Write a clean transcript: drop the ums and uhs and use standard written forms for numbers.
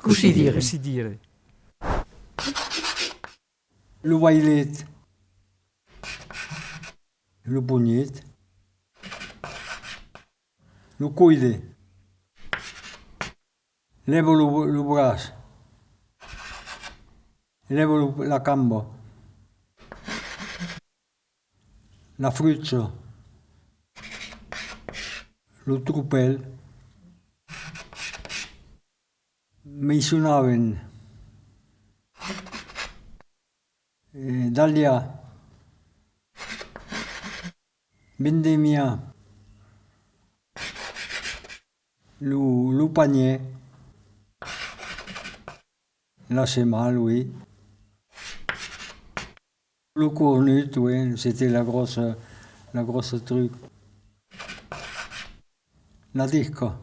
Così dire. Così dire. Lo vailet. Lo bugnet. Lo cuide. Levo lo bras. Levo la camba. La fruccia. Lo trupel. Mi suonaven. Dalia. Vendemia. Le panier. Là, c'est mal, oui. Le cornut, oui, c'était la grosse truc. La disco.